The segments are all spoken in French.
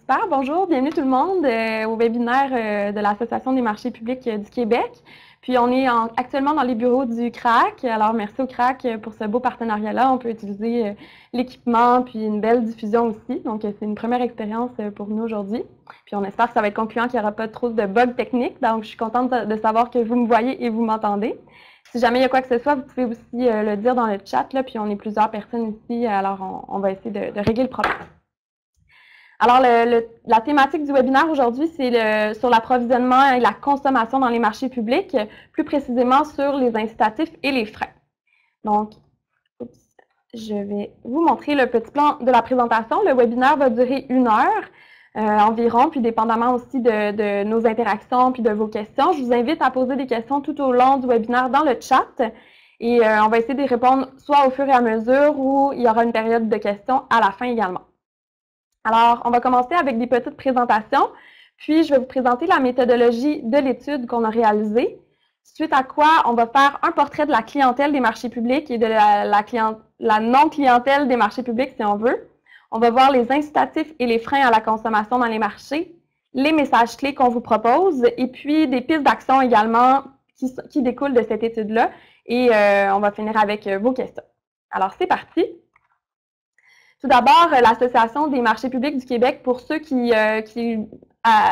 Super, bonjour, bienvenue tout le monde au webinaire de l'Association des marchés publics du Québec. Puis on est actuellement dans les bureaux du CRAC, alors merci au CRAC pour ce beau partenariat-là. On peut utiliser l'équipement puis une belle diffusion aussi, donc c'est une première expérience pour nous aujourd'hui. Puis on espère que ça va être concluant, qu'il n'y aura pas trop de bugs techniques, donc je suis contente de savoir que vous me voyez et vous m'entendez. Si jamais il y a quoi que ce soit, vous pouvez aussi le dire dans le chat, là, puis on est plusieurs personnes ici, alors on va essayer de régler le problème. Alors, la thématique du webinaire aujourd'hui, c'est sur l'approvisionnement et la consommation dans les marchés publics, plus précisément sur les incitatifs et les freins. Donc, je vais vous montrer le petit plan de la présentation. Le webinaire va durer 1 heure environ, puis dépendamment aussi de nos interactions puis de vos questions. Je vous invite à poser des questions tout au long du webinaire dans le chat et on va essayer de répondre soit au fur et à mesure ou il y aura une période de questions à la fin également. Alors, on va commencer avec des petites présentations, puis je vais vous présenter la méthodologie de l'étude qu'on a réalisée, suite à quoi on va faire un portrait de la clientèle des marchés publics et de la non-clientèle des marchés publics, si on veut. On va voir les incitatifs et les freins à la consommation dans les marchés, les messages clés qu'on vous propose, et puis des pistes d'action également qui découlent de cette étude-là. Et on va finir avec vos questions. Alors, c'est parti! Tout d'abord, l'Association des marchés publics du Québec, pour ceux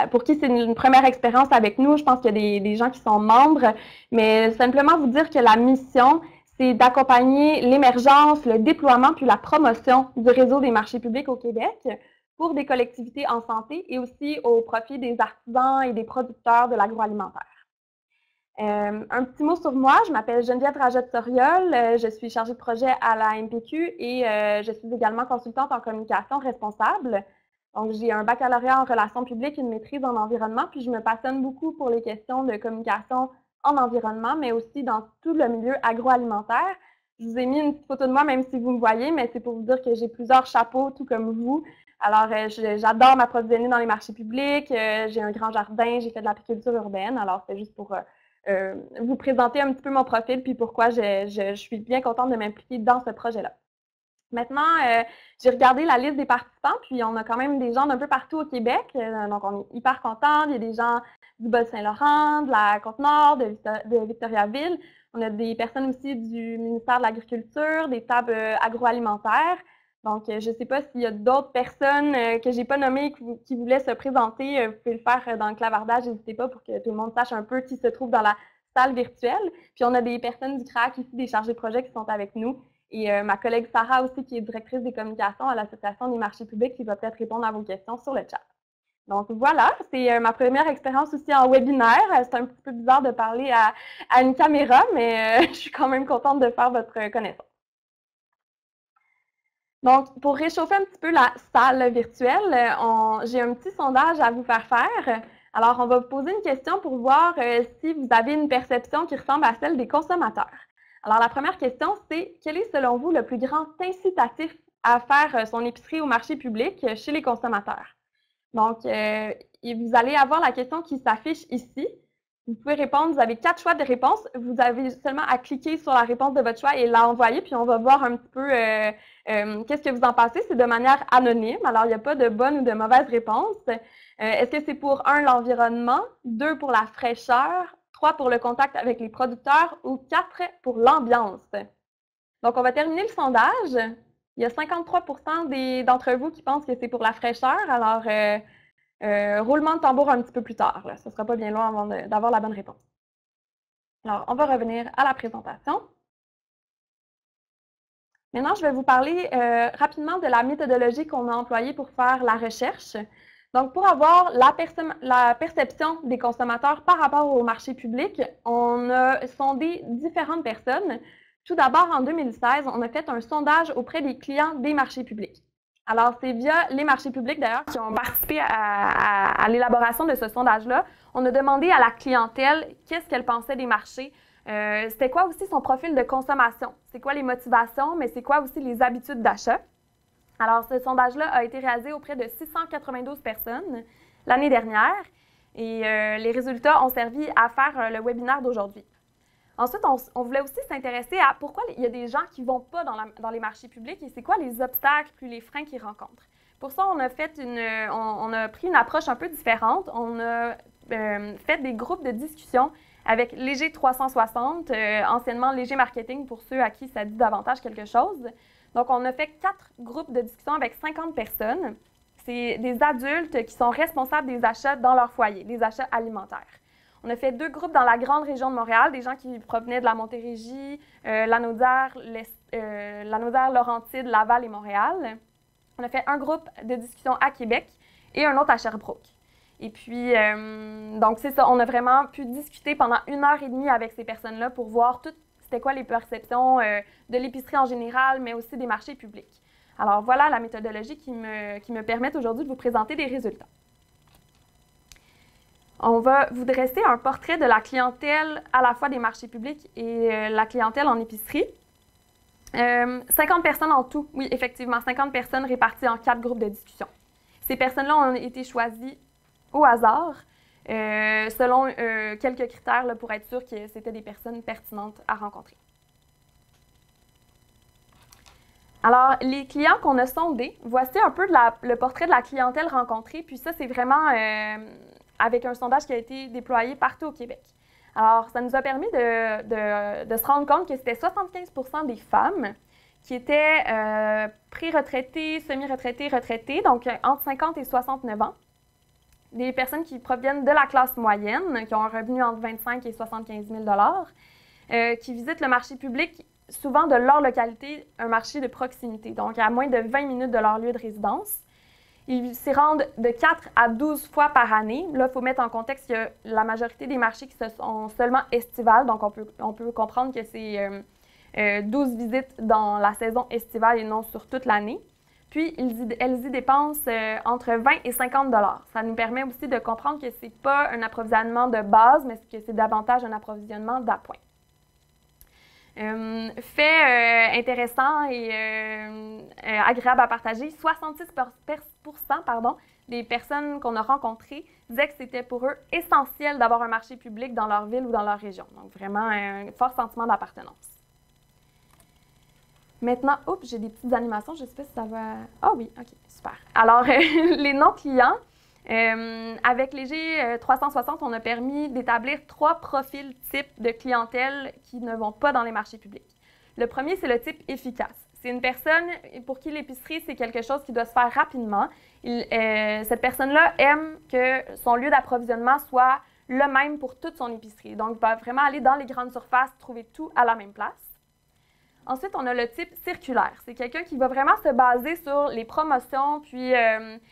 pour qui c'est une première expérience avec nous, je pense qu'il y a des gens qui sont membres, mais simplement vous dire que la mission, c'est d'accompagner l'émergence, le déploiement puis la promotion du réseau des marchés publics au Québec pour des collectivités en santé et aussi au profit des artisans et des producteurs de l'agroalimentaire. Un petit mot sur moi, je m'appelle Geneviève Rajot-Soriol, je suis chargée de projet à la MPQ et je suis également consultante en communication responsable. Donc, j'ai un baccalauréat en relations publiques et une maîtrise en environnement, puis je me passionne beaucoup pour les questions de communication en environnement, mais aussi dans tout le milieu agroalimentaire. Je vous ai mis une petite photo de moi, même si vous me voyez, mais c'est pour vous dire que j'ai plusieurs chapeaux, tout comme vous. Alors, j'adore m'approvisionner dans les marchés publics, j'ai un grand jardin, j'ai fait de l'apiculture urbaine, alors c'est juste pour vous présenter un petit peu mon profil puis pourquoi je suis bien contente de m'impliquer dans ce projet-là. Maintenant, j'ai regardé la liste des participants, puis on a quand même des gens d'un peu partout au Québec, donc on est hyper contents. Il y a des gens du Bas-Saint-Laurent, de la Côte-Nord, de Victoriaville. On a des personnes aussi du ministère de l'Agriculture, des tables agroalimentaires. Donc, je ne sais pas s'il y a d'autres personnes que je n'ai pas nommées qui voulaient se présenter. Vous pouvez le faire dans le clavardage, n'hésitez pas pour que tout le monde sache un peu qui se trouve dans la salle virtuelle. Puis, on a des personnes du CRAC ici, des chargés de projet qui sont avec nous. Et ma collègue Sarah aussi, qui est directrice des communications à l'Association des marchés publics, qui va peut-être répondre à vos questions sur le chat. Donc voilà, c'est ma première expérience aussi en webinaire. C'est un petit peu bizarre de parler à une caméra, mais je suis quand même contente de faire votre connaissance. Donc, pour réchauffer un petit peu la salle virtuelle, j'ai un petit sondage à vous faire faire. Alors, on va vous poser une question pour voir si vous avez une perception qui ressemble à celle des consommateurs. Alors, la première question, c'est quel est selon vous le plus grand incitatif à faire son épicerie au marché public chez les consommateurs? Donc, vous allez avoir la question qui s'affiche ici. Vous pouvez répondre, vous avez 4 choix de réponse. Vous avez seulement à cliquer sur la réponse de votre choix et l'envoyer, puis on va voir un petit peu qu'est-ce que vous en pensez. C'est de manière anonyme, alors il n'y a pas de bonne ou de mauvaise réponse. Est-ce que c'est pour 1, l'environnement, 2, pour la fraîcheur, 3, pour le contact avec les producteurs ou 4, pour l'ambiance? Donc, on va terminer le sondage. Il y a 53% d'entre vous qui pensent que c'est pour la fraîcheur, alors roulement de tambour un petit peu plus tard. Ce ne sera pas bien loin avant d'avoir la bonne réponse. Alors, on va revenir à la présentation. Maintenant, je vais vous parler rapidement de la méthodologie qu'on a employée pour faire la recherche. Donc, pour avoir la perception des consommateurs par rapport au marché public, on a sondé différentes personnes. Tout d'abord, en 2016, on a fait un sondage auprès des clients des marchés publics. Alors, c'est via les marchés publics, d'ailleurs, qui ont participé à l'élaboration de ce sondage-là. On a demandé à la clientèle qu'est-ce qu'elle pensait des marchés. C'était quoi aussi son profil de consommation? C'est quoi les motivations, mais c'est quoi aussi les habitudes d'achat? Alors, ce sondage-là a été réalisé auprès de 692 personnes l'année dernière et les résultats ont servi à faire le webinaire d'aujourd'hui. Ensuite, on voulait aussi s'intéresser à pourquoi il y a des gens qui ne vont pas dans les marchés publics et c'est quoi les obstacles puis les freins qu'ils rencontrent. Pour ça, on a pris une approche un peu différente. On a fait des groupes de discussion avec Léger 360, anciennement Léger Marketing pour ceux à qui ça dit davantage quelque chose. Donc, on a fait 4 groupes de discussion avec 50 personnes. C'est des adultes qui sont responsables des achats dans leur foyer, des achats alimentaires. On a fait 2 groupes dans la grande région de Montréal, des gens qui provenaient de la Montérégie, Lanaudière, Laurentides, Laval et Montréal. On a fait un groupe de discussion à Québec et un autre à Sherbrooke. Et puis, donc c'est ça, on a vraiment pu discuter pendant 1h30 avec ces personnes-là pour voir c'était quoi les perceptions de l'épicerie en général, mais aussi des marchés publics. Alors voilà la méthodologie qui me permet aujourd'hui de vous présenter des résultats. On va vous dresser un portrait de la clientèle à la fois des marchés publics et la clientèle en épicerie. 50 personnes en tout, oui, effectivement, 50 personnes réparties en 4 groupes de discussion. Ces personnes-là ont été choisies au hasard, selon quelques critères là, pour être sûr que c'était des personnes pertinentes à rencontrer. Alors, les clients qu'on a sondés, voici un peu le portrait de la clientèle rencontrée, puis ça, c'est vraiment avec un sondage qui a été déployé partout au Québec. Alors, ça nous a permis de se rendre compte que c'était 75% des femmes qui étaient pré-retraitées, semi-retraitées, retraitées, donc entre 50 et 69 ans. Des personnes qui proviennent de la classe moyenne, qui ont un revenu entre 25 et 75 000 qui visitent le marché public, souvent de leur localité, un marché de proximité, donc à moins de 20 minutes de leur lieu de résidence. Ils s'y rendent de 4 à 12 fois par année. Là, il faut mettre en contexte que la majorité des marchés qui sont seulement estivales, donc on peut comprendre que c'est 12 visites dans la saison estivale et non sur toute l'année. Puis, elles y dépensent entre 20 et 50 $. Ça nous permet aussi de comprendre que ce n'est pas un approvisionnement de base, mais que c'est davantage un approvisionnement d'appoint. Fait intéressant et agréable à partager, 66% des personnes qu'on a rencontrées disaient que c'était pour eux essentiel d'avoir un marché public dans leur ville ou dans leur région. Donc, vraiment un fort sentiment d'appartenance. Maintenant, oups, j'ai des petites animations, je ne sais pas si ça va... Ah oui, OK, super. Alors, les non-clients, avec Léger 360, on a permis d'établir 3 profils types de clientèle qui ne vont pas dans les marchés publics. Le premier, c'est le type efficace. C'est une personne pour qui l'épicerie, c'est quelque chose qui doit se faire rapidement. Cette personne-là aime que son lieu d'approvisionnement soit le même pour toute son épicerie. Donc, il va vraiment aller dans les grandes surfaces, trouver tout à la même place. Ensuite, on a le type circulaire. C'est quelqu'un qui va vraiment se baser sur les promotions, puis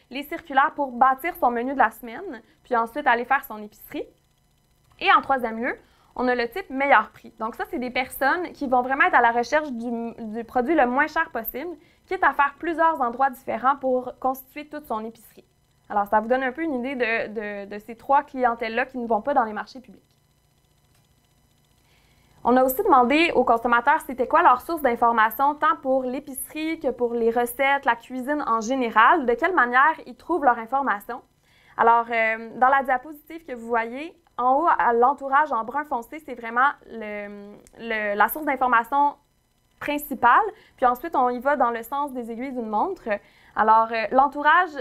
les circulaires pour bâtir son menu de la semaine, puis ensuite aller faire son épicerie. Et en troisième lieu, on a le type meilleur prix. Donc ça, c'est des personnes qui vont vraiment être à la recherche du produit le moins cher possible, quitte à faire plusieurs endroits différents pour constituer toute son épicerie. Alors, ça vous donne un peu une idée de ces 3 clientèles-là qui ne vont pas dans les marchés publics. On a aussi demandé aux consommateurs c'était quoi leur source d'information, tant pour l'épicerie que pour les recettes, la cuisine en général, de quelle manière ils trouvent leur information. Alors, dans la diapositive que vous voyez, en haut, à l'entourage en brun foncé, c'est vraiment la source d'information principale. Puis ensuite, on y va dans le sens des aiguilles d'une montre. Alors, l'entourage,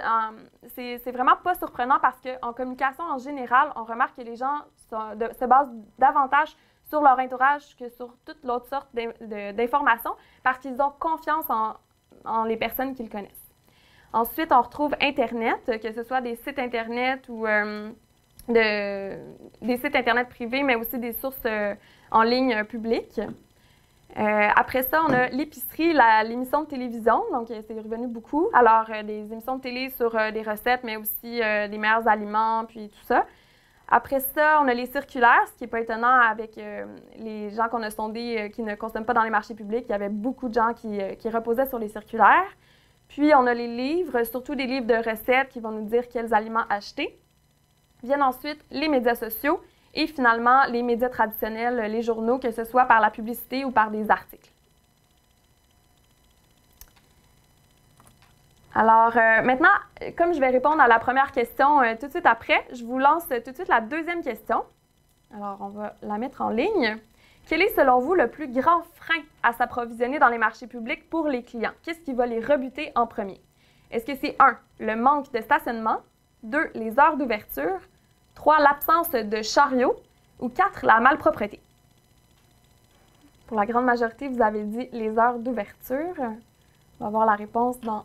c'est vraiment pas surprenant parce qu'en communication en général, on remarque que les gens se basent davantage sur leur entourage que sur toute l'autre sorte d'informations parce qu'ils ont confiance en les personnes qu'ils connaissent. Ensuite, on retrouve Internet, que ce soit des sites Internet ou des sites Internet privés, mais aussi des sources en ligne publiques. Après ça, on a l'épicerie, l'émission de télévision, donc c'est revenu beaucoup. Alors, des émissions de télé sur des recettes, mais aussi des meilleurs aliments, puis tout ça. Après ça, on a les circulaires, ce qui n'est pas étonnant avec les gens qu'on a sondés qui ne consomment pas dans les marchés publics. Il y avait beaucoup de gens qui reposaient sur les circulaires. Puis, on a les livres, surtout des livres de recettes qui vont nous dire quels aliments acheter. Viennent ensuite les médias sociaux et finalement les médias traditionnels, les journaux, que ce soit par la publicité ou par des articles. Alors, maintenant, comme je vais répondre à la première question tout de suite après, je vous lance tout de suite la deuxième question. Alors, on va la mettre en ligne. Quel est, selon vous, le plus grand frein à s'approvisionner dans les marchés publics pour les clients? Qu'est-ce qui va les rebuter en premier? Est-ce que c'est 1, le manque de stationnement, 2, les heures d'ouverture, 3, l'absence de chariots ou 4, la malpropreté? Pour la grande majorité, vous avez dit les heures d'ouverture. On va voir la réponse dans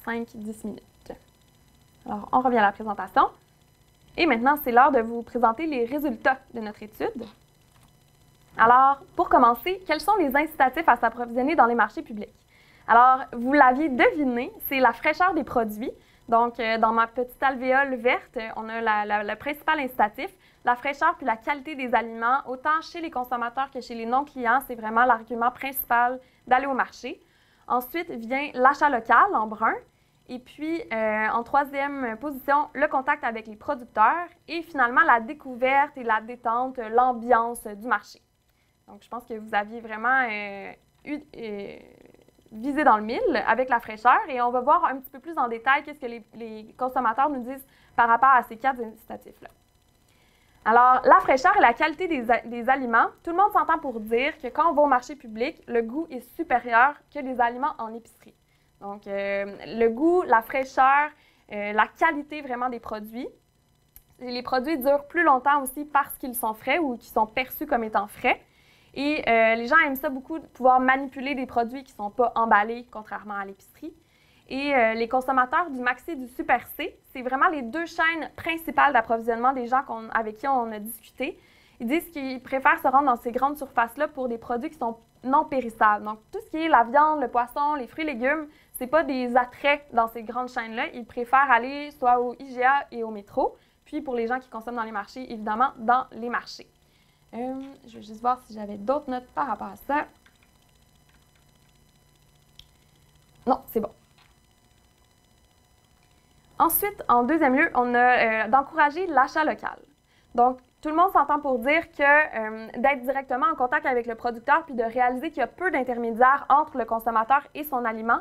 5-10 minutes. Alors, on revient à la présentation. Et maintenant, c'est l'heure de vous présenter les résultats de notre étude. Alors, pour commencer, quels sont les incitatifs à s'approvisionner dans les marchés publics? Alors, vous l'aviez deviné, c'est la fraîcheur des produits. Donc, dans ma petite alvéole verte, on a le principal incitatif, la fraîcheur puis la qualité des aliments, autant chez les consommateurs que chez les non-clients, c'est vraiment l'argument principal d'aller au marché. Ensuite vient l'achat local en brun. Et puis, en troisième position, le contact avec les producteurs. Et finalement, la découverte et la détente, l'ambiance du marché. Donc, je pense que vous aviez vraiment visé dans le mille avec la fraîcheur. Et on va voir un petit peu plus en détail qu'est-ce que les consommateurs nous disent par rapport à ces 4 incitatifs-là. Alors, la fraîcheur et la qualité des aliments, tout le monde s'entend pour dire que quand on va au marché public, le goût est supérieur que les aliments en épicerie. Donc, le goût, la fraîcheur, la qualité vraiment des produits. Les produits durent plus longtemps aussi parce qu'ils sont frais ou qu'ils sont perçus comme étant frais. Et les gens aiment ça beaucoup, de pouvoir manipuler des produits qui ne sont pas emballés, contrairement à l'épicerie. Et les consommateurs du Maxi et du Super C, c'est vraiment les 2 chaînes principales d'approvisionnement des gens avec qui on a discuté. Ils disent qu'ils préfèrent se rendre dans ces grandes surfaces-là pour des produits qui sont non périssables. Donc, tout ce qui est la viande, le poisson, les fruits et légumes, ce n'est pas des attraits dans ces grandes chaînes-là. Ils préfèrent aller soit au IGA et au métro, puis pour les gens qui consomment dans les marchés, évidemment, dans les marchés. Je vais juste voir si j'avais d'autres notes par rapport à ça. Non, c'est bon. Ensuite, en deuxième lieu, on a d'encourager l'achat local. Donc, tout le monde s'entend pour dire que d'être directement en contact avec le producteur puis de réaliser qu'il y a peu d'intermédiaires entre le consommateur et son aliment,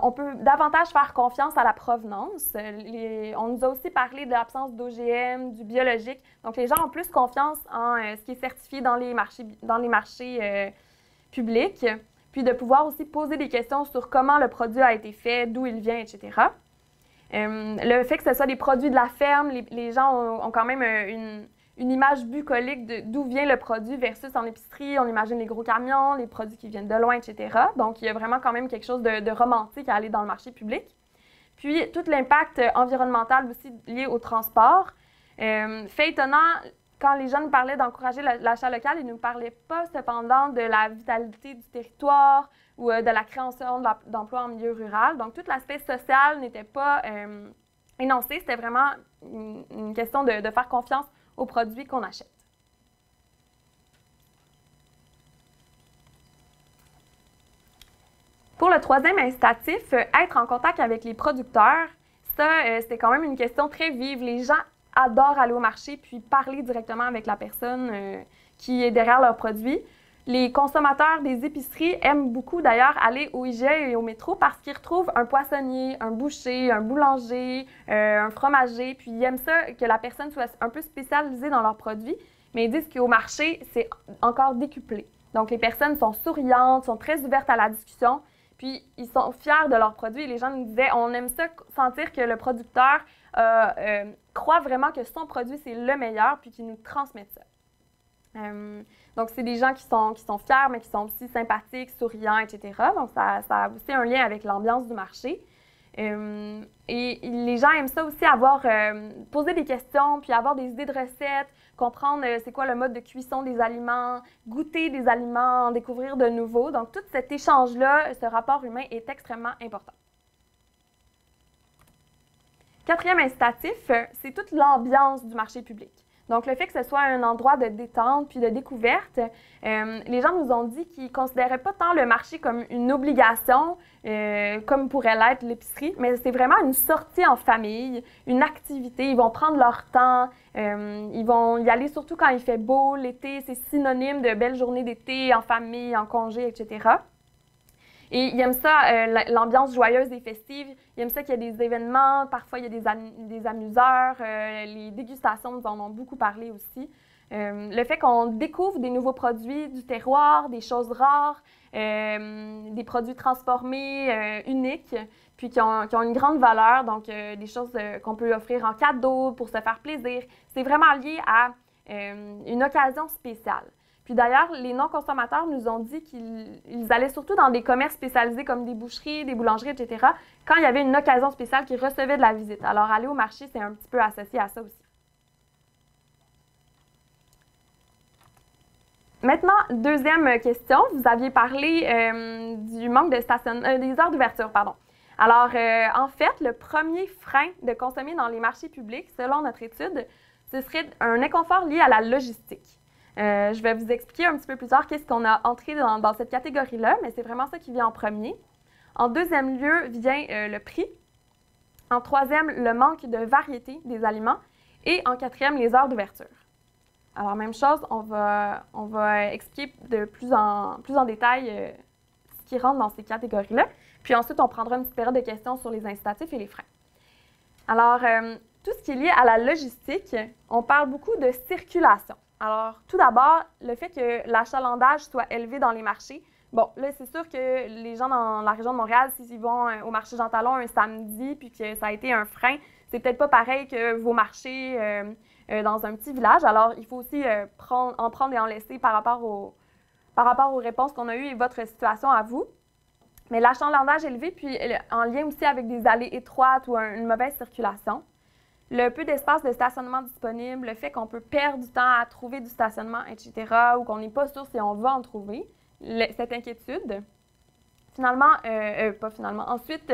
on peut davantage faire confiance à la provenance. On nous a aussi parlé de l'absence d'OGM, du biologique. Donc, les gens ont plus confiance en ce qui est certifié dans les marchés publics, puis de pouvoir aussi poser des questions sur comment le produit a été fait, d'où il vient, etc. Le fait que ce soit des produits de la ferme, les gens ont quand même une image bucolique d'où vient le produit versus en épicerie, on imagine les gros camions, les produits qui viennent de loin, etc. Donc, il y a vraiment quand même quelque chose de romantique à aller dans le marché public. Puis, tout l'impact environnemental aussi lié au transport. Fait étonnant, quand les gens nous parlaient d'encourager l'achat local, ils ne nous parlaient pas cependant de la vitalité du territoire ou de la création d'emplois en milieu rural. Donc, tout l'aspect social n'était pas énoncé. C'était vraiment une question de faire confiance aux produits qu'on achète. Pour le troisième incitatif, être en contact avec les producteurs, ça, c'est quand même une question très vive. Les gens adorent aller au marché puis parler directement avec la personne qui est derrière leurs produits. Les consommateurs des épiceries aiment beaucoup d'ailleurs aller au IGA et au métro parce qu'ils retrouvent un poissonnier, un boucher, un boulanger, un fromager, puis ils aiment ça que la personne soit un peu spécialisée dans leurs produits, mais ils disent qu'au marché, c'est encore décuplé. Donc les personnes sont souriantes, sont très ouvertes à la discussion, puis ils sont fiers de leurs produits. Et les gens nous disaient, on aime ça sentir que le producteur croit vraiment que son produit, c'est le meilleur, puis qu'il nous transmet ça. Donc, c'est des gens qui sont fiers, mais qui sont aussi sympathiques, souriants, etc. Donc, ça a aussi un lien avec l'ambiance du marché. Et les gens aiment ça aussi, poser des questions, puis avoir des idées de recettes, comprendre c'est quoi le mode de cuisson des aliments, goûter des aliments, en découvrir de nouveaux. Donc, tout cet échange-là, ce rapport humain est extrêmement important. Quatrième incitatif, c'est toute l'ambiance du marché public. Donc, le fait que ce soit un endroit de détente puis de découverte, les gens nous ont dit qu'ils ne considéraient pas tant le marché comme une obligation, comme pourrait l'être l'épicerie, mais c'est vraiment une sortie en famille, une activité. Ils vont prendre leur temps, ils vont y aller surtout quand il fait beau. L'été, c'est synonyme de belles journées d'été, en famille, en congé, etc. Et ils aiment ça, l'ambiance joyeuse et festive. Ils aiment ça qu'il y ait des événements. Parfois, il y a des amuseurs. Les dégustations nous en ont beaucoup parlé aussi. Le fait qu'on découvre des nouveaux produits du terroir, des choses rares, des produits transformés, uniques, puis qui ont une grande valeur, donc des choses qu'on peut offrir en cadeau pour se faire plaisir. C'est vraiment lié à une occasion spéciale. Puis d'ailleurs, les non-consommateurs nous ont dit qu'ils allaient surtout dans des commerces spécialisés comme des boucheries, des boulangeries, etc., quand il y avait une occasion spéciale qui recevait de la visite. Alors, aller au marché, c'est un petit peu associé à ça aussi. Maintenant, deuxième question. Vous aviez parlé du manque de des heures d'ouverture, pardon. Alors, en fait, le premier frein de consommer dans les marchés publics, selon notre étude, ce serait un inconfort lié à la logistique. Je vais vous expliquer un petit peu plus tard qu'est-ce qu'on a entré dans cette catégorie-là, mais c'est vraiment ça qui vient en premier. En deuxième lieu vient le prix. En troisième, le manque de variété des aliments. Et en quatrième, les heures d'ouverture. Alors, même chose, on va expliquer de plus en détail ce qui rentre dans ces catégories-là. Puis ensuite, on prendra une petite période de questions sur les incitatifs et les freins. Alors, tout ce qui est lié à la logistique, on parle beaucoup de circulation. Alors, tout d'abord, le fait que l'achalandage soit élevé dans les marchés. Bon, là, c'est sûr que les gens dans la région de Montréal, s'ils vont au marché Jean Talon un samedi, puis que ça a été un frein, c'est peut-être pas pareil que vos marchés dans un petit village. Alors, il faut aussi en prendre et en laisser par rapport aux réponses qu'on a eues et votre situation à vous. Mais l'achalandage élevé, puis en lien aussi avec des allées étroites ou une mauvaise circulation. Le peu d'espace de stationnement disponible, le fait qu'on peut perdre du temps à trouver du stationnement, etc., ou qu'on n'est pas sûr si on va en trouver, cette inquiétude. Finalement, pas finalement. Ensuite,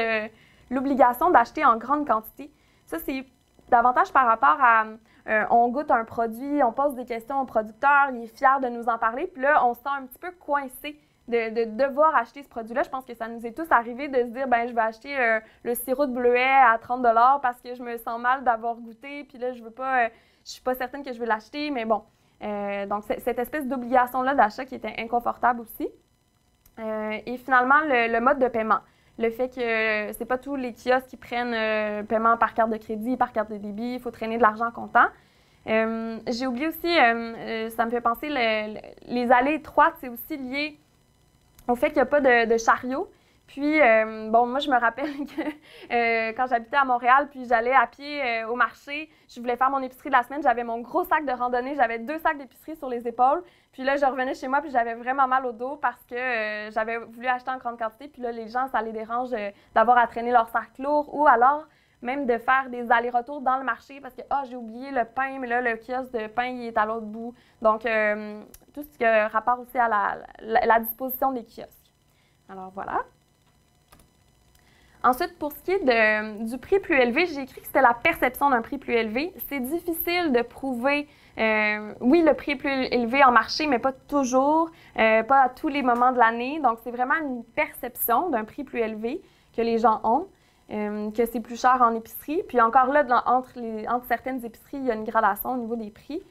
l'obligation d'acheter en grande quantité. Ça, c'est davantage par rapport à on goûte un produit, on pose des questions au producteur, il est fier de nous en parler, puis là, on se sent un petit peu coincé de devoir acheter ce produit-là. Je pense que ça nous est tous arrivé de se dire, ben je vais acheter le sirop de bleuet à 30 $ parce que je me sens mal d'avoir goûté, puis là, je suis pas certaine que je vais l'acheter, mais bon. Donc, cette espèce d'obligation-là d'achat qui était inconfortable aussi. Et finalement, le mode de paiement. Le fait que c'est pas tous les kiosques qui prennent paiement par carte de crédit, par carte de débit, il faut traîner de l'argent comptant. J'ai oublié aussi, ça me fait penser, les allées étroites, c'est aussi lié au fait qu'il n'y a pas de chariot. Puis, bon, moi, je me rappelle que quand j'habitais à Montréal, puis j'allais à pied au marché, je voulais faire mon épicerie de la semaine, j'avais mon gros sac de randonnée, j'avais 2 sacs d'épicerie sur les épaules. Puis là, je revenais chez moi, puis j'avais vraiment mal au dos parce que j'avais voulu acheter en grande quantité. Puis là, les gens, ça les dérange d'avoir à traîner leur sac lourd ou alors même de faire des allers-retours dans le marché parce que, j'ai oublié le pain, mais là, le kiosque de pain, il est à l'autre bout. Donc, tout ce qui a rapport aussi à la disposition des kiosques. Alors, voilà. Ensuite, pour ce qui est du prix plus élevé, j'ai écrit que c'était la perception d'un prix plus élevé. C'est difficile de prouver, oui, le prix est plus élevé en marché, mais pas toujours, pas à tous les moments de l'année. Donc, c'est vraiment une perception d'un prix plus élevé que les gens ont, que c'est plus cher en épicerie. Puis encore là, entre certaines épiceries, il y a une gradation au niveau des prix.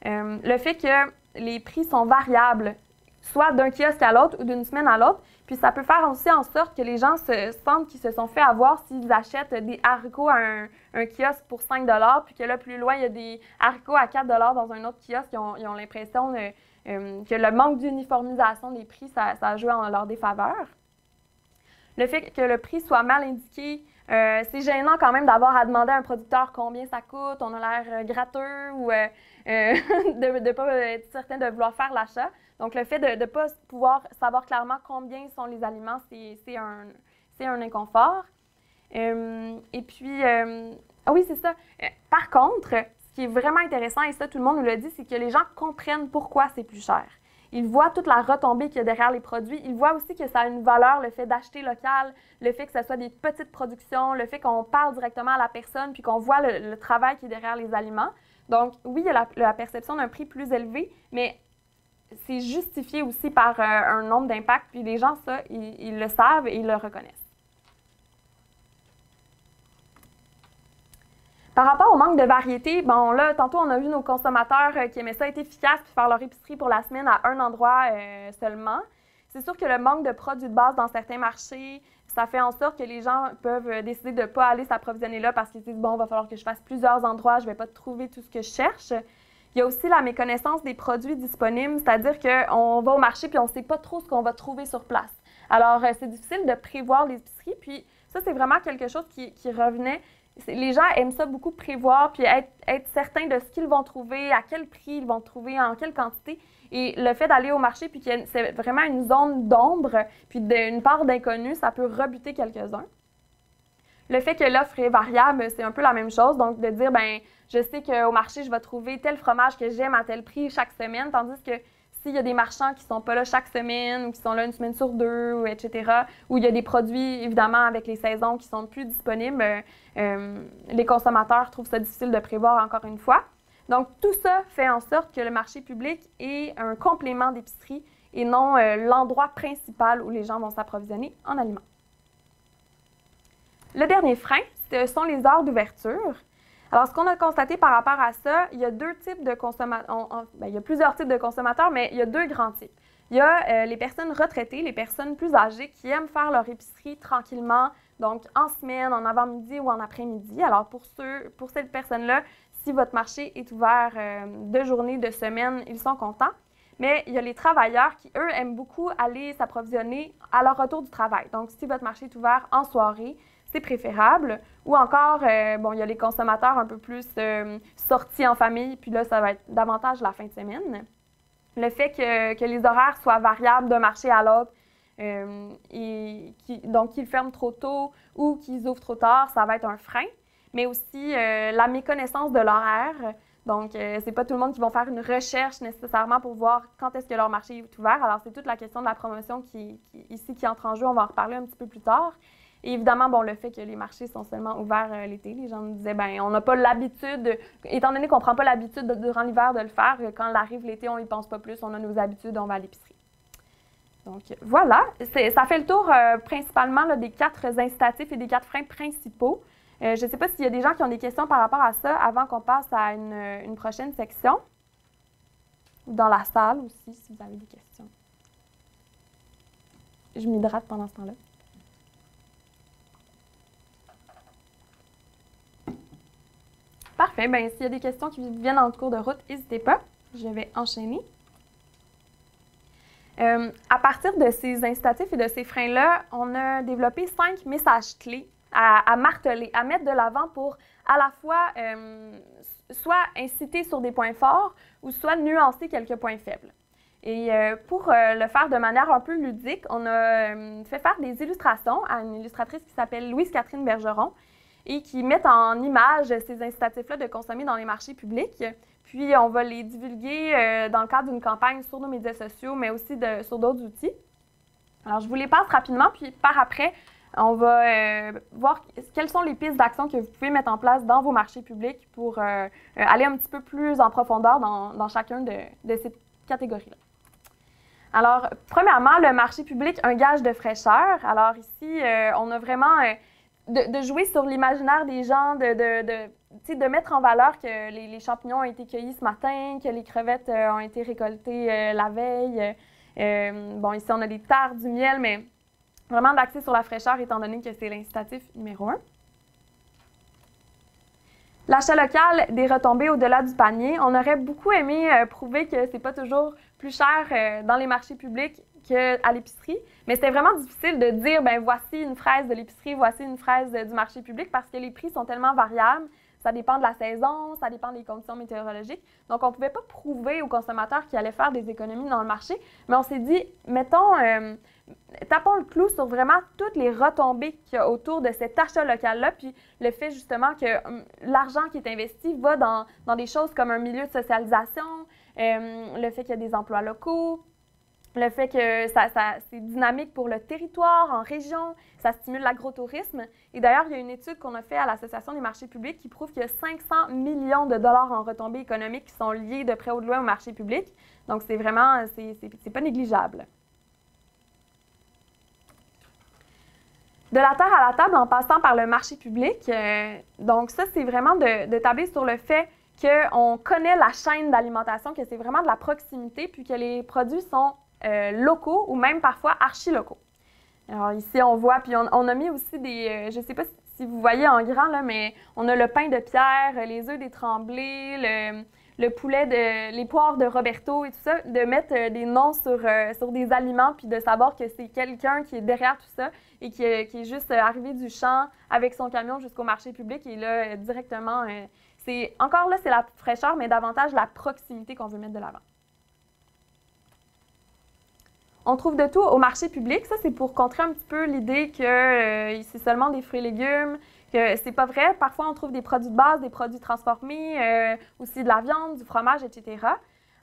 Le fait que les prix sont variables, soit d'un kiosque à l'autre ou d'une semaine à l'autre. Puis ça peut faire aussi en sorte que les gens se sentent qu'ils se sont fait avoir s'ils achètent des haricots à un kiosque pour 5 $, puis que là, plus loin, il y a des haricots à 4 $ dans un autre kiosque. Ils ont l'impression que le manque d'uniformisation des prix, ça a joué en leur défaveur. Le fait que le prix soit mal indiqué, c'est gênant quand même d'avoir à demander à un producteur combien ça coûte, on a l'air gratteux ou de ne pas être certain de vouloir faire l'achat. Donc, le fait de ne pas pouvoir savoir clairement combien sont les aliments, c'est un inconfort. Et puis, oui, c'est ça. Par contre, ce qui est vraiment intéressant, et ça, tout le monde nous l'a dit, c'est que les gens comprennent pourquoi c'est plus cher. Ils voient toute la retombée qu'il y a derrière les produits. Ils voient aussi que ça a une valeur, le fait d'acheter local, le fait que ce soit des petites productions, le fait qu'on parle directement à la personne puis qu'on voit le travail qui est derrière les aliments. Donc, oui, il y a la perception d'un prix plus élevé, mais c'est justifié aussi par un nombre d'impacts. Puis les gens, ça, ils le savent et ils le reconnaissent. Par rapport au manque de variété, bon là, tantôt, on a vu nos consommateurs qui aimaient ça être efficaces puis faire leur épicerie pour la semaine à un endroit seulement. C'est sûr que le manque de produits de base dans certains marchés, ça fait en sorte que les gens peuvent décider de ne pas aller s'approvisionner là parce qu'ils se disent, bon, il va falloir que je fasse plusieurs endroits, je ne vais pas trouver tout ce que je cherche. Il y a aussi la méconnaissance des produits disponibles, c'est-à-dire qu'on va au marché puis on ne sait pas trop ce qu'on va trouver sur place. Alors, c'est difficile de prévoir les épiceries, puis ça, c'est vraiment quelque chose qui revenait. Les gens aiment ça beaucoup prévoir, puis être certains de ce qu'ils vont trouver, à quel prix ils vont trouver, en quelle quantité. Et le fait d'aller au marché, puis que c'est vraiment une zone d'ombre, puis une part d'inconnu, ça peut rebuter quelques-uns. Le fait que l'offre est variable, c'est un peu la même chose. Donc, de dire, ben, je sais qu'au marché, je vais trouver tel fromage que j'aime à tel prix chaque semaine, tandis que s'il y a des marchands qui ne sont pas là chaque semaine ou qui sont là une semaine sur deux, etc., ou il y a des produits, évidemment, avec les saisons qui sont plus disponibles, les consommateurs trouvent ça difficile de prévoir encore une fois. Donc, tout ça fait en sorte que le marché public est un complément d'épicerie et non l'endroit principal où les gens vont s'approvisionner en aliments. Le dernier frein, ce sont les heures d'ouverture. Alors, ce qu'on a constaté par rapport à ça, il y a deux types de consommateurs. Il y a plusieurs types de consommateurs, mais il y a deux grands types. Il y a les personnes retraitées, les personnes plus âgées qui aiment faire leur épicerie tranquillement, donc en semaine, en avant-midi ou en après-midi. Alors, pour cette personne-là, si votre marché est ouvert de journée, de semaine, ils sont contents. Mais il y a les travailleurs qui, eux, aiment beaucoup aller s'approvisionner à leur retour du travail. Donc, si votre marché est ouvert en soirée, c'est préférable. Ou encore, il y a les consommateurs un peu plus sortis en famille, puis là, ça va être davantage la fin de semaine. Le fait que les horaires soient variables d'un marché à l'autre, donc qu'ils ferment trop tôt ou qu'ils ouvrent trop tard, ça va être un frein. Mais aussi la méconnaissance de l'horaire. Donc, c'est pas tout le monde qui va faire une recherche nécessairement pour voir quand est-ce que leur marché est ouvert. Alors, c'est toute la question de la promotion qui entre en jeu. On va en reparler un petit peu plus tard. Et évidemment, le fait que les marchés sont seulement ouverts l'été, les gens nous disaient, on n'a pas l'habitude, étant donné qu'on ne prend pas l'habitude durant l'hiver de le faire, quand arrive l'été, on n'y pense pas plus, on a nos habitudes, on va à l'épicerie. Donc voilà, ça fait le tour principalement là, des 4 incitatifs et des 4 freins principaux. Je ne sais pas s'il y a des gens qui ont des questions par rapport à ça avant qu'on passe à une prochaine section. Ou dans la salle aussi, si vous avez des questions. Je m'hydrate pendant ce temps-là. Parfait. Bien, s'il y a des questions qui viennent en cours de route, n'hésitez pas. Je vais enchaîner. À partir de ces incitatifs et de ces freins-là, on a développé 5 messages clés à marteler, à mettre de l'avant pour à la fois soit inciter sur des points forts ou soit nuancer quelques points faibles. Et pour le faire de manière un peu ludique, on a fait faire des illustrations à une illustratrice qui s'appelle Louise-Catherine Bergeron et qui met en image ces incitatifs-là de consommer dans les marchés publics. Puis, on va les divulguer dans le cadre d'une campagne sur nos médias sociaux, mais aussi sur d'autres outils. Alors, je vous les passe rapidement, puis par après, on va voir quelles sont les pistes d'action que vous pouvez mettre en place dans vos marchés publics pour aller un petit peu plus en profondeur dans chacun de ces catégories-là. Alors, premièrement, le marché public, un gage de fraîcheur. Alors ici, on a vraiment de jouer sur l'imaginaire des gens, de mettre en valeur que les champignons ont été cueillis ce matin, que les crevettes ont été récoltées la veille. Ici, on a des terres, du miel, mais vraiment d'axer sur la fraîcheur, étant donné que c'est l'incitatif numéro 1. L'achat local, des retombées au-delà du panier. On aurait beaucoup aimé prouver que c'est pas toujours plus cher dans les marchés publics qu'à l'épicerie, mais c'était vraiment difficile de dire, voici une fraise de l'épicerie, voici une fraise du marché public, parce que les prix sont tellement variables. Ça dépend de la saison, ça dépend des conditions météorologiques. Donc, on ne pouvait pas prouver aux consommateurs qu'ils allaient faire des économies dans le marché, mais on s'est dit, tapons le clou sur vraiment toutes les retombées qu'il y a autour de cet achat local-là, puis le fait justement que l'argent qui est investi va dans des choses comme un milieu de socialisation, le fait qu'il y a des emplois locaux, le fait que c'est dynamique pour le territoire, en région, ça stimule l'agrotourisme. Et d'ailleurs, il y a une étude qu'on a faite à l'Association des marchés publics qui prouve qu'il y a 500 millions de dollars en retombées économiques qui sont liées de près ou de loin au marché public. Donc, c'est vraiment, c'est pas négligeable. De la terre à la table en passant par le marché public. Donc, ça, c'est vraiment de tabler sur le fait qu'on connaît la chaîne d'alimentation, que c'est vraiment de la proximité, puis que les produits sont locaux ou même parfois archi-locaux. Alors ici, on voit, puis on a mis aussi des, je ne sais pas si vous voyez en grand, là, mais on a le pain de pierre, les œufs des Tremblay, le poulet, les poires de Roberto et tout ça, de mettre des noms sur des aliments, puis de savoir que c'est quelqu'un qui est derrière tout ça et qui est juste arrivé du champ avec son camion jusqu'au marché public et là, directement, encore là, c'est la fraîcheur, mais davantage la proximité qu'on veut mettre de l'avant. On trouve de tout au marché public. Ça, c'est pour contrer un petit peu l'idée que c'est seulement des fruits et légumes, que c'est pas vrai. Parfois, on trouve des produits de base, des produits transformés, aussi de la viande, du fromage, etc.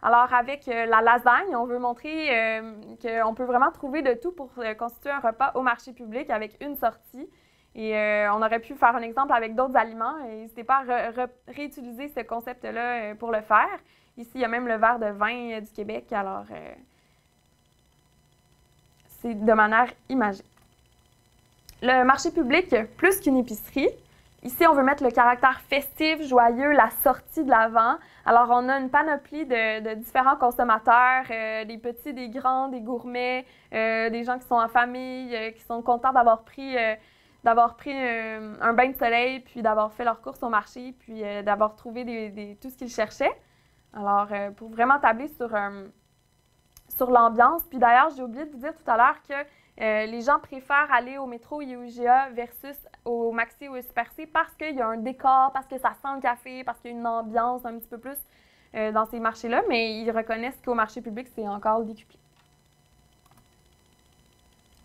Alors, avec la lasagne, on veut montrer qu'on peut vraiment trouver de tout pour constituer un repas au marché public avec une sortie. Et on aurait pu faire un exemple avec d'autres aliments. N'hésitez pas à réutiliser ce concept-là pour le faire. Ici, il y a même le verre de vin du Québec. Alors, c'est de manière imagée. Le marché public, plus qu'une épicerie, ici, on veut mettre le caractère festif, joyeux, la sortie de l'avant. Alors, on a une panoplie de différents consommateurs, des petits, des grands, des gourmets, des gens qui sont en famille, qui sont contents d'avoir pris un bain de soleil, puis d'avoir fait leurs courses au marché, puis d'avoir trouvé tout ce qu'ils cherchaient. Alors, pour vraiment tabler sur l'ambiance. Puis d'ailleurs, j'ai oublié de vous dire tout à l'heure que les gens préfèrent aller au métro IGA versus au Maxi ou au Super C parce qu'il y a un décor, parce que ça sent le café, parce qu'il y a une ambiance un petit peu plus dans ces marchés-là, mais ils reconnaissent qu'au marché public, c'est encore décuplé.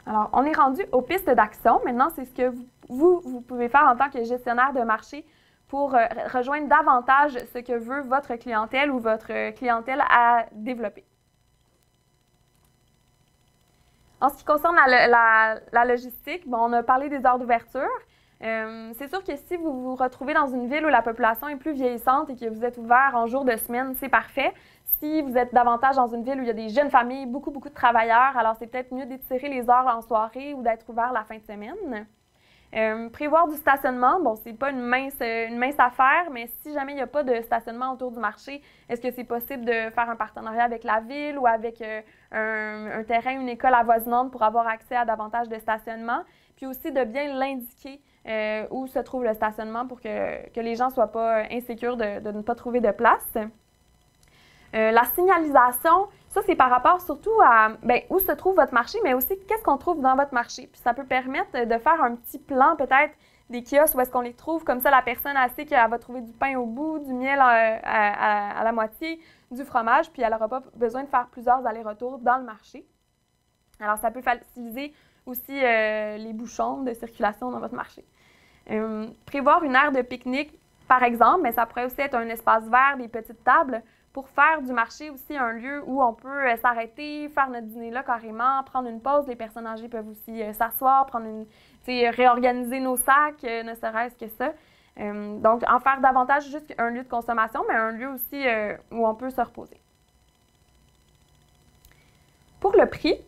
Alors, on est rendu aux pistes d'action. Maintenant, c'est ce que vous pouvez faire en tant que gestionnaire de marché pour rejoindre davantage ce que veut votre clientèle ou votre clientèle à développer. En ce qui concerne la logistique, bon, on a parlé des heures d'ouverture. C'est sûr que si vous vous retrouvez dans une ville où la population est plus vieillissante et que vous êtes ouvert en jour de semaine, c'est parfait. Si vous êtes davantage dans une ville où il y a des jeunes familles, beaucoup de travailleurs, alors c'est peut-être mieux d'étirer les heures en soirée ou d'être ouvert la fin de semaine. Prévoir du stationnement, bon, c'est pas une mince affaire, mais si jamais il n'y a pas de stationnement autour du marché, est-ce que c'est possible de faire un partenariat avec la ville ou avec un terrain, une école avoisinante pour avoir accès à davantage de stationnement? Puis aussi de bien l'indiquer où se trouve le stationnement pour que les gens ne soient pas insécures de ne pas trouver de place. La signalisation, ça, c'est par rapport surtout à où se trouve votre marché, mais aussi qu'est-ce qu'on trouve dans votre marché. Puis ça peut permettre de faire un petit plan, peut-être, des kiosques où est-ce qu'on les trouve. Comme ça, la personne, elle sait qu'elle va trouver du pain au bout, du miel à la moitié, du fromage, puis elle n'aura pas besoin de faire plusieurs allers-retours dans le marché. Alors, ça peut faciliter aussi les bouchons de circulation dans votre marché. Prévoir une aire de pique-nique, par exemple, mais ça pourrait aussi être un espace vert, des petites tables, pour faire du marché aussi un lieu où on peut s'arrêter, faire notre dîner là carrément, prendre une pause. Les personnes âgées peuvent aussi s'asseoir, réorganiser nos sacs, ne serait-ce que ça. Donc, en faire davantage juste un lieu de consommation, mais un lieu aussi où on peut se reposer. Pour le prix,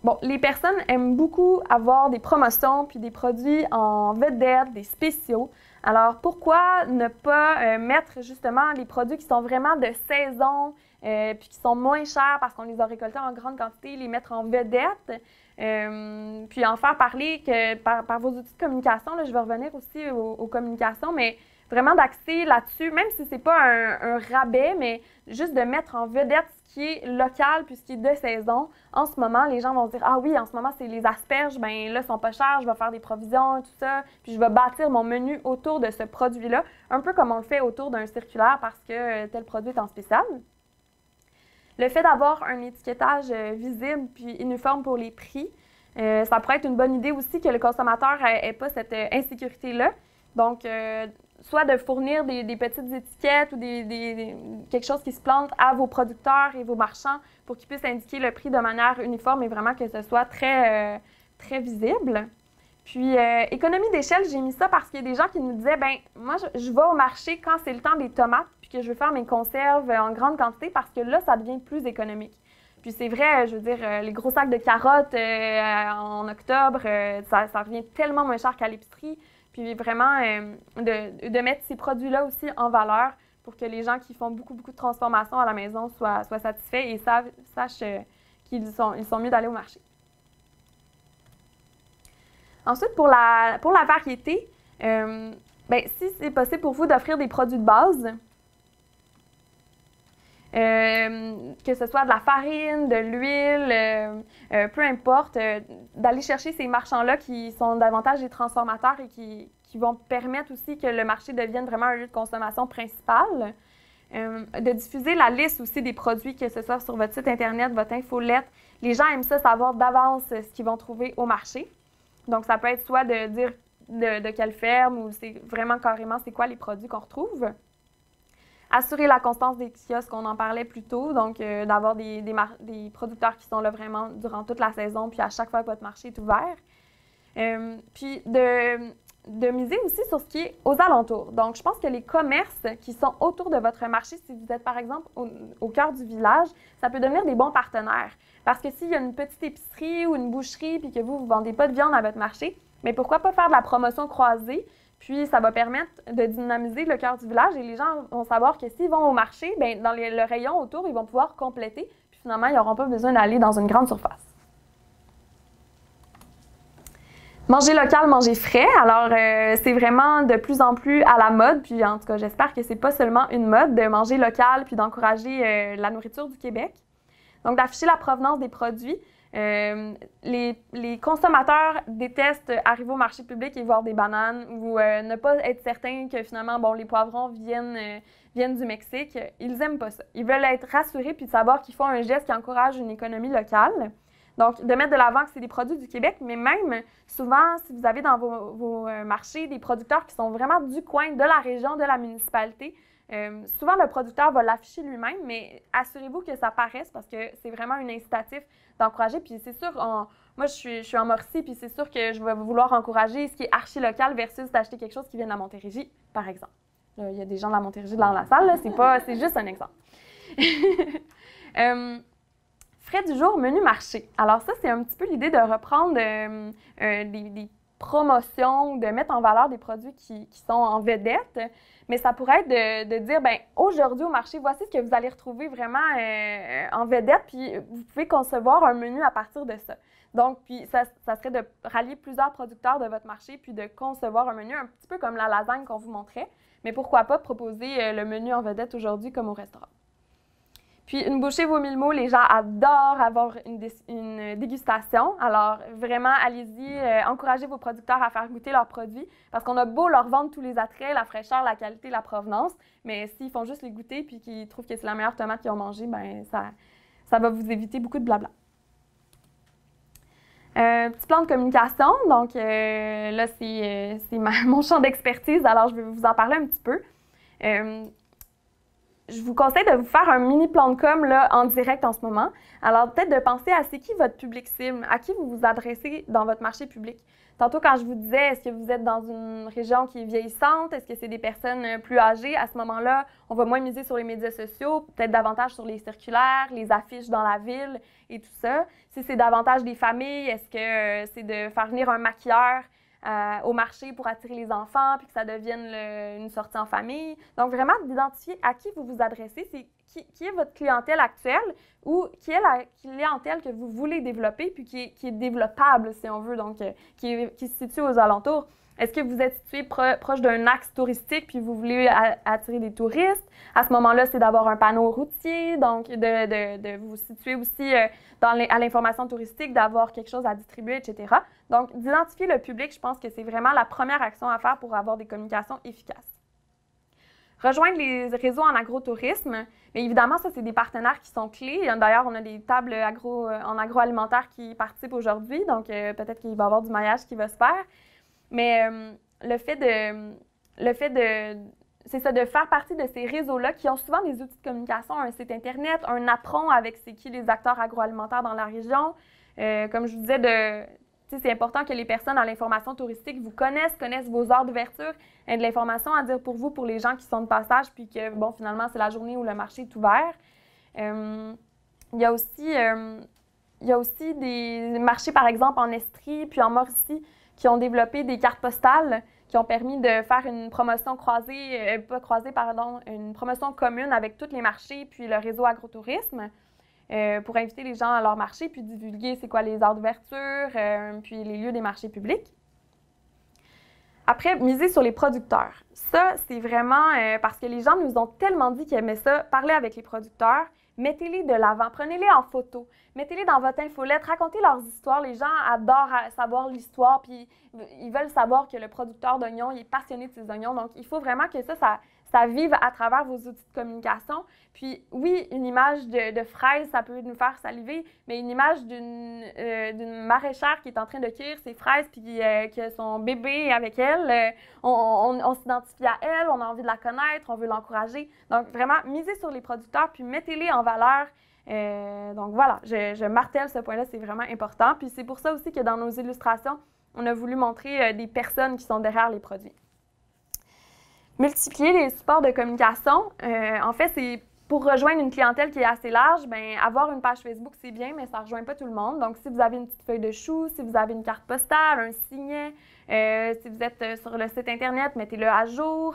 bon, les personnes aiment beaucoup avoir des promotions puis des produits en vedette, des spéciaux. Alors, pourquoi ne pas mettre justement les produits qui sont vraiment de saison puis qui sont moins chers parce qu'on les a récoltés en grande quantité, les mettre en vedette, puis en faire parler par vos outils de communication. Là, je vais revenir aussi aux communications, mais vraiment d'axer là-dessus, même si ce n'est pas un rabais, mais juste de mettre en vedette ce qui est local puis ce qui est de saison. En ce moment, les gens vont se dire « Ah oui, en ce moment, c'est les asperges, bien là, ils sont pas chers, je vais faire des provisions, tout ça, puis je vais bâtir mon menu autour de ce produit-là, un peu comme on le fait autour d'un circulaire parce que tel produit est en spécial. » Le fait d'avoir un étiquetage visible puis uniforme pour les prix, ça pourrait être une bonne idée aussi que le consommateur n'ait pas cette insécurité-là. Donc, soit de fournir des petites étiquettes ou quelque chose qui se plante à vos producteurs et vos marchands pour qu'ils puissent indiquer le prix de manière uniforme et vraiment que ce soit très, très visible. Puis, économie d'échelle, j'ai mis ça parce qu'il y a des gens qui nous disaient, bien, moi, je vais au marché quand c'est le temps des tomates puis que je veux faire mes conserves en grande quantité parce que là, ça devient plus économique. Puis c'est vrai, je veux dire, les gros sacs de carottes en octobre, ça revient tellement moins cher qu'à l'épicerie. Puis vraiment, de mettre ces produits-là aussi en valeur pour que les gens qui font beaucoup de transformations à la maison soient satisfaits et sachent qu'ils sont mieux d'aller au marché. Ensuite, pour la variété, si c'est possible pour vous d'offrir des produits de base, que ce soit de la farine, de l'huile, peu importe, d'aller chercher ces marchands-là qui sont davantage des transformateurs et qui vont permettre aussi que le marché devienne vraiment un lieu de consommation principal. De diffuser la liste aussi des produits, que ce soit sur votre site Internet, votre infolette. Les gens aiment ça, savoir d'avance ce qu'ils vont trouver au marché. Donc, ça peut être soit de dire de quelle ferme ou c'est vraiment carrément c'est quoi les produits qu'on retrouve. Assurer la constance des kiosques, on en parlait plus tôt, donc d'avoir des producteurs qui sont là vraiment durant toute la saison, puis à chaque fois que votre marché est ouvert. Puis de miser aussi sur ce qui est aux alentours. Donc, je pense que les commerces qui sont autour de votre marché, si vous êtes par exemple au cœur du village, ça peut devenir des bons partenaires. Parce que s'il y a une petite épicerie ou une boucherie, puis que vous ne vendez pas de viande à votre marché, mais pourquoi pas faire de la promotion croisée? Puis, ça va permettre de dynamiser le cœur du village et les gens vont savoir que s'ils vont au marché, bien, dans le rayon autour, ils vont pouvoir compléter. Puis finalement, ils n'auront pas besoin d'aller dans une grande surface. Manger local, manger frais. Alors, c'est vraiment de plus en plus à la mode. Puis, en tout cas, j'espère que c'est pas seulement une mode de manger local puis d'encourager la nourriture du Québec. Donc, d'afficher la provenance des produits. Les consommateurs détestent arriver au marché public et voir des bananes ou ne pas être certains que finalement, bon, les poivrons viennent du Mexique. Ils n'aiment pas ça. Ils veulent être rassurés puis de savoir qu'ils font un geste qui encourage une économie locale. Donc, de mettre de l'avant que c'est des produits du Québec, mais même souvent, si vous avez dans vos marchés des producteurs qui sont vraiment du coin, de la région, de la municipalité, souvent le producteur va l'afficher lui-même, mais assurez-vous que ça paraisse parce que c'est vraiment un incitatif d'encourager. Puis c'est sûr, moi je suis en Mauricie, puis c'est sûr que je vais vouloir encourager ce qui est archi-local versus d'acheter quelque chose qui vient de la Montérégie, par exemple. Là, il y a des gens de la Montérégie dans la salle, c'est juste un exemple. Frais du jour, menu marché. Alors ça, c'est un petit peu l'idée de reprendre des promotions, de mettre en valeur des produits qui sont en vedette, mais ça pourrait être de dire, bien, aujourd'hui au marché, voici ce que vous allez retrouver vraiment en vedette, puis vous pouvez concevoir un menu à partir de ça. Donc, puis ça serait de rallier plusieurs producteurs de votre marché, puis de concevoir un menu un petit peu comme la lasagne qu'on vous montrait, mais pourquoi pas proposer le menu en vedette aujourd'hui comme au restaurant. Puis, une bouchée vaut mille mots, les gens adorent avoir une dégustation. Alors, vraiment, allez-y, encouragez vos producteurs à faire goûter leurs produits parce qu'on a beau leur vendre tous les attraits, la fraîcheur, la qualité, la provenance, mais s'ils font juste les goûter puis qu'ils trouvent que c'est la meilleure tomate qu'ils ont mangée, bien, ça va vous éviter beaucoup de blabla. Petit plan de communication. Donc, là, c'est mon champ d'expertise, alors je vais vous en parler un petit peu. Je vous conseille de vous faire un mini plan de com là, en direct en ce moment. Alors, peut-être de penser à c'est qui votre public cible, à qui vous vous adressez dans votre marché public. Tantôt, quand je vous disais, est-ce que vous êtes dans une région qui est vieillissante? Est-ce que c'est des personnes plus âgées? À ce moment-là, on va moins miser sur les médias sociaux, peut-être davantage sur les circulaires, les affiches dans la ville et tout ça. Si c'est davantage des familles, est-ce que c'est de faire venir un maquilleur au marché pour attirer les enfants puis que ça devienne une sortie en famille. Donc, vraiment, d'identifier à qui vous vous adressez, c'est qui est votre clientèle actuelle ou qui est la clientèle que vous voulez développer puis qui est développable, si on veut, donc qui se situe aux alentours. Est-ce que vous êtes situé proche d'un axe touristique puis vous voulez attirer des touristes? À ce moment-là, c'est d'avoir un panneau routier, donc de vous situer aussi à l'information touristique, d'avoir quelque chose à distribuer, etc. Donc, d'identifier le public, je pense que c'est vraiment la première action à faire pour avoir des communications efficaces. Rejoindre les réseaux en agrotourisme. Mais évidemment, ça, c'est des partenaires qui sont clés. D'ailleurs, on a des tables en agroalimentaire qui participent aujourd'hui, donc peut-être qu'il va y avoir du maillage qui va se faire. Mais le fait c'est ça, de faire partie de ces réseaux-là qui ont souvent des outils de communication, un site Internet, un apron avec c'est qui les acteurs agroalimentaires dans la région. Comme je vous disais, c'est important que les personnes à l'information touristique vous connaissent vos heures d'ouverture, et de l'information à dire pour vous, pour les gens qui sont de passage, puis que, bon, finalement, c'est la journée où le marché est ouvert. Il y a aussi des marchés, par exemple, en Estrie, puis en Mauricie, qui ont développé des cartes postales qui ont permis de faire une promotion une promotion commune avec tous les marchés puis le réseau agrotourisme pour inviter les gens à leur marché puis divulguer c'est quoi les heures d'ouverture puis les lieux des marchés publics. Après, miser sur les producteurs. Ça, c'est vraiment parce que les gens nous ont tellement dit qu'ils aimaient ça, parler avec les producteurs. Mettez-les de l'avant, prenez-les en photo, mettez-les dans votre infolette, racontez leurs histoires. Les gens adorent savoir l'histoire, puis ils veulent savoir que le producteur d'oignons, il est passionné de ses oignons. Donc, il faut vraiment que ça vive à travers vos outils de communication. Puis, oui, une image de fraise, ça peut nous faire saliver, mais une image d'une maraîchère qui est en train de cueillir ses fraises, puis qui a son bébé avec elle, on s'identifie à elle, on a envie de la connaître, on veut l'encourager. Donc, vraiment, misez sur les producteurs, puis mettez-les en valeur. Donc, voilà, je martèle ce point-là, c'est vraiment important. Puis, c'est pour ça aussi que dans nos illustrations, on a voulu montrer des personnes qui sont derrière les produits. Multiplier les supports de communication, en fait, c'est pour rejoindre une clientèle qui est assez large, bien, avoir une page Facebook, c'est bien, mais ça ne rejoint pas tout le monde. Donc, si vous avez une petite feuille de chou, si vous avez une carte postale, un signet, si vous êtes sur le site Internet, mettez-le à jour.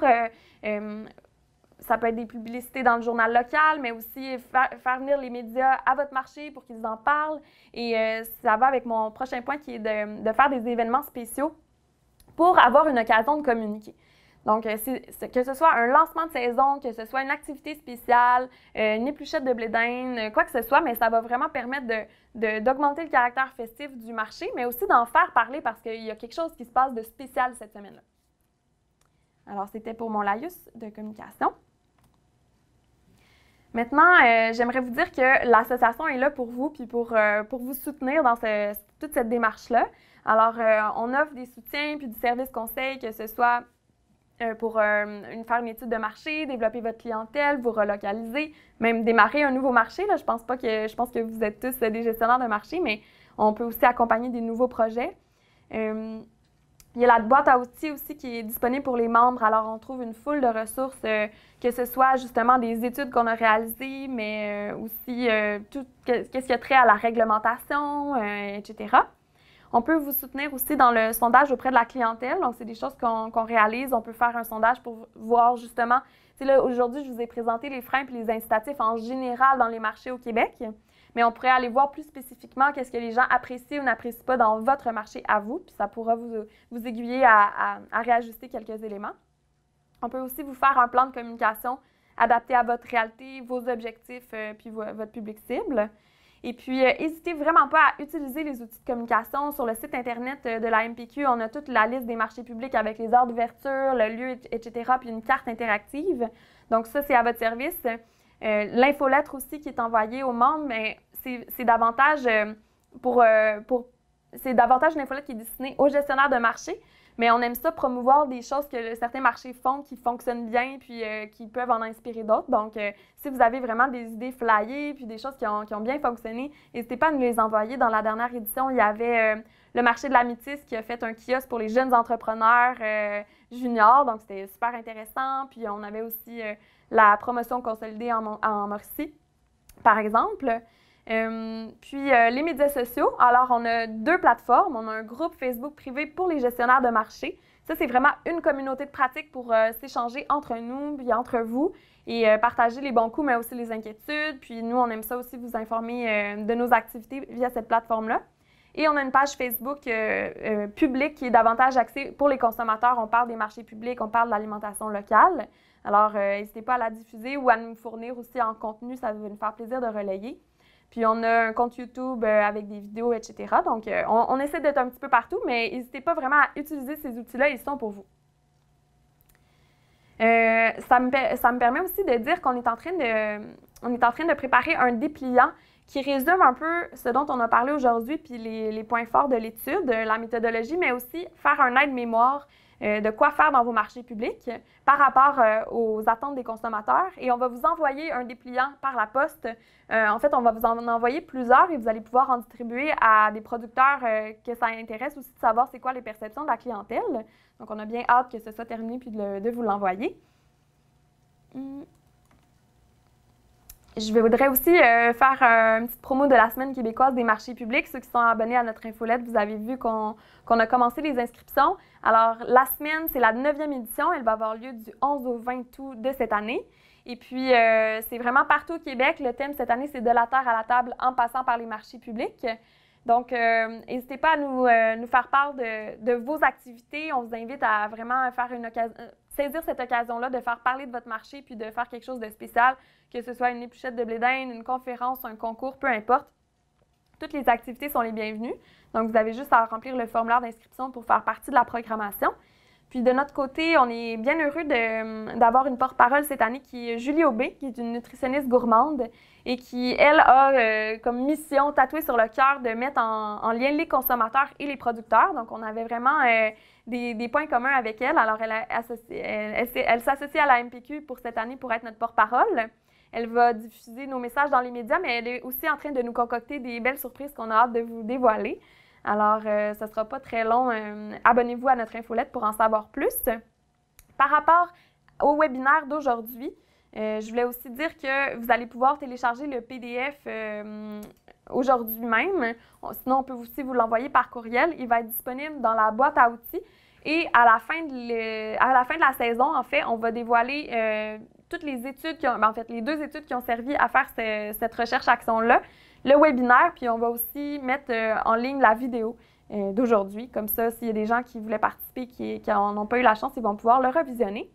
Ça peut être des publicités dans le journal local, mais aussi faire venir les médias à votre marché pour qu'ils en parlent. Et ça va avec mon prochain point qui est de faire des événements spéciaux pour avoir une occasion de communiquer. Donc, que ce soit un lancement de saison, que ce soit une activité spéciale, une épluchette de blé d'Inde, quoi que ce soit, mais ça va vraiment permettre d'augmenter le caractère festif du marché, mais aussi d'en faire parler parce qu'il y a quelque chose qui se passe de spécial cette semaine-là. Alors, c'était pour mon laïus de communication. Maintenant, j'aimerais vous dire que l'association est là pour vous puis pour vous soutenir dans toute cette démarche-là. Alors, on offre des soutiens puis du service conseil, que ce soit pour faire une étude de marché, développer votre clientèle, vous relocaliser, même démarrer un nouveau marché. Là, je pense que vous êtes tous des gestionnaires de marché, mais on peut aussi accompagner des nouveaux projets. Il y a la boîte à outils aussi qui est disponible pour les membres. Alors, on trouve une foule de ressources, que ce soit justement des études qu'on a réalisées, mais aussi tout ce qui a trait à la réglementation, etc. On peut vous soutenir aussi dans le sondage auprès de la clientèle. Donc, c'est des choses qu'on réalise. On peut faire un sondage pour voir justement, là, aujourd'hui, je vous ai présenté les freins et les incitatifs en général dans les marchés au Québec, mais on pourrait aller voir plus spécifiquement qu'est-ce que les gens apprécient ou n'apprécient pas dans votre marché à vous, puis ça pourra vous aiguiller à réajuster quelques éléments. On peut aussi vous faire un plan de communication adapté à votre réalité, vos objectifs, puis votre public cible. Et puis, n'hésitez vraiment pas à utiliser les outils de communication. Sur le site Internet de la MPQ, on a toute la liste des marchés publics avec les heures d'ouverture, le lieu, etc., puis une carte interactive. Donc, ça, c'est à votre service. L'infolettre aussi qui est envoyée aux membres, c'est davantage c'est davantage une infolette qui est destinée aux gestionnaires de marché, mais on aime ça promouvoir des choses que certains marchés font, qui fonctionnent bien, puis qui peuvent en inspirer d'autres. Donc, si vous avez vraiment des idées flyées, puis des choses qui ont bien fonctionné, n'hésitez pas à nous les envoyer. Dans la dernière édition, il y avait le marché de la Métis qui a fait un kiosque pour les jeunes entrepreneurs juniors, donc c'était super intéressant. Puis, on avait aussi la promotion consolidée en Mauricie, par exemple. Puis les médias sociaux, alors on a 2 plateformes. On a un groupe Facebook privé pour les gestionnaires de marché. Ça, c'est vraiment une communauté de pratique pour s'échanger entre nous puis entre vous et partager les bons coups, mais aussi les inquiétudes. Puis nous, on aime ça aussi vous informer de nos activités via cette plateforme-là. Et on a une page Facebook publique qui est davantage axée pour les consommateurs. On parle des marchés publics, on parle de l'alimentation locale. Alors, n'hésitez pas à la diffuser ou à nous fournir aussi en contenu. Ça va nous faire plaisir de relayer. Puis, on a un compte YouTube avec des vidéos, etc. Donc, on essaie d'être un petit peu partout, mais n'hésitez pas vraiment à utiliser ces outils-là. Ils sont pour vous. Ça me permet aussi de dire qu'on est en train de préparer un dépliant qui résume un peu ce dont on a parlé aujourd'hui, puis les points forts de l'étude, la méthodologie, mais aussi faire un aide-mémoire de quoi faire dans vos marchés publics par rapport aux attentes des consommateurs. Et on va vous envoyer un dépliant par la poste. En fait, on va vous en envoyer plusieurs et vous allez pouvoir en distribuer à des producteurs que ça intéresse aussi de savoir c'est quoi les perceptions de la clientèle. Donc, on a bien hâte que ce soit terminé puis de vous l'envoyer. Je voudrais aussi faire une petite promo de la Semaine québécoise des marchés publics. Ceux qui sont abonnés à notre infolette, vous avez vu qu'on a commencé les inscriptions. Alors, la semaine, c'est la 9e édition. Elle va avoir lieu du 11 au 20 août de cette année. Et puis, c'est vraiment partout au Québec. Le thème cette année, c'est de la terre à la table en passant par les marchés publics. Donc, n'hésitez pas à nous faire part de vos activités. On vous invite à vraiment faire saisir cette occasion-là de faire parler de votre marché puis de faire quelque chose de spécial, que ce soit une épluchette de blé d'Inde, une conférence, un concours, peu importe. Toutes les activités sont les bienvenues. Donc, vous avez juste à remplir le formulaire d'inscription pour faire partie de la programmation. Puis, de notre côté, on est bien heureux d'avoir une porte-parole cette année qui est Julie Aubé, qui est une nutritionniste gourmande et qui, elle, a comme mission tatouée sur le cœur de mettre en lien les consommateurs et les producteurs. Donc, on avait vraiment des points communs avec elle. Alors, elle s'associe à la MPQ pour cette année pour être notre porte-parole. Elle va diffuser nos messages dans les médias, mais elle est aussi en train de nous concocter des belles surprises qu'on a hâte de vous dévoiler. Alors, ça ne sera pas très long. Abonnez-vous à notre infolette pour en savoir plus. Par rapport au webinaire d'aujourd'hui, je voulais aussi dire que vous allez pouvoir télécharger le PDF aujourd'hui même. Sinon, on peut aussi vous l'envoyer par courriel. Il va être disponible dans la boîte à outils. Et à la fin de la saison, en fait, on va dévoiler toutes les études les 2 études qui ont servi à faire cette recherche-action-là, le webinaire, puis on va aussi mettre en ligne la vidéo d'aujourd'hui. Comme ça, s'il y a des gens qui voulaient participer, qui n'ont pas eu la chance, ils vont pouvoir le revisionner.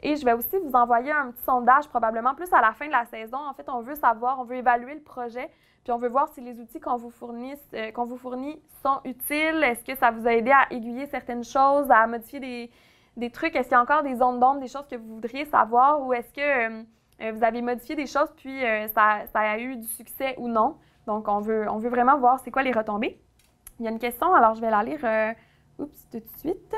Et je vais aussi vous envoyer un petit sondage, probablement plus à la fin de la saison. En fait, on veut évaluer le projet, puis on veut voir si les outils qu'on vous fournit sont utiles. Est-ce que ça vous a aidé à aiguiller certaines choses, à modifier des trucs? Est-ce qu'il y a encore des zones d'ombre, des choses que vous voudriez savoir, ou est-ce que vous avez modifié des choses, puis ça a eu du succès ou non? Donc, on veut vraiment voir c'est quoi les retombées. Il y a une question, alors je vais la lire tout de suite.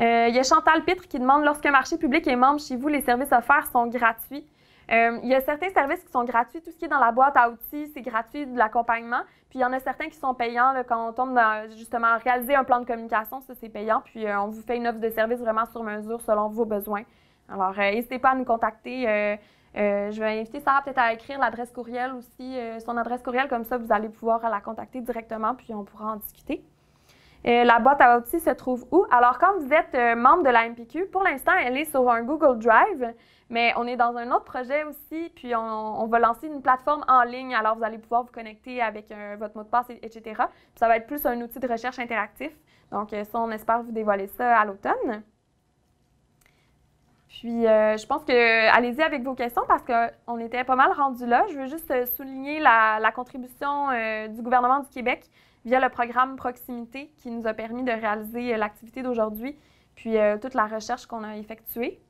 Il y a Chantal Pitre qui demande « Lorsqu'un marché public est membre chez vous, les services offerts sont gratuits? » Il y a certains services qui sont gratuits. Tout ce qui est dans la boîte à outils, c'est gratuit, de l'accompagnement. Puis, il y en a certains qui sont payants. Là, quand on tombe dans, justement, réaliser un plan de communication, ça, c'est payant. Puis, on vous fait une offre de service vraiment sur mesure selon vos besoins. Alors, n'hésitez pas à nous contacter. Je vais inviter Sarah peut-être à écrire l'adresse courriel aussi, son adresse courriel. Comme ça, vous allez pouvoir la contacter directement, puis on pourra en discuter. La boîte à outils se trouve où? Alors, quand vous êtes membre de la MPQ, pour l'instant, elle est sur un Google Drive, mais on est dans un autre projet aussi, puis on va lancer une plateforme en ligne. Alors, vous allez pouvoir vous connecter avec votre mot de passe, etc. Puis ça va être plus un outil de recherche interactif. Donc, ça, on espère vous dévoiler ça à l'automne. Puis, je pense que allez-y avec vos questions parce qu'on était pas mal rendus là. Je veux juste souligner la contribution du gouvernement du Québec via le programme Proximité qui nous a permis de réaliser l'activité d'aujourd'hui, puis toute la recherche qu'on a effectuée.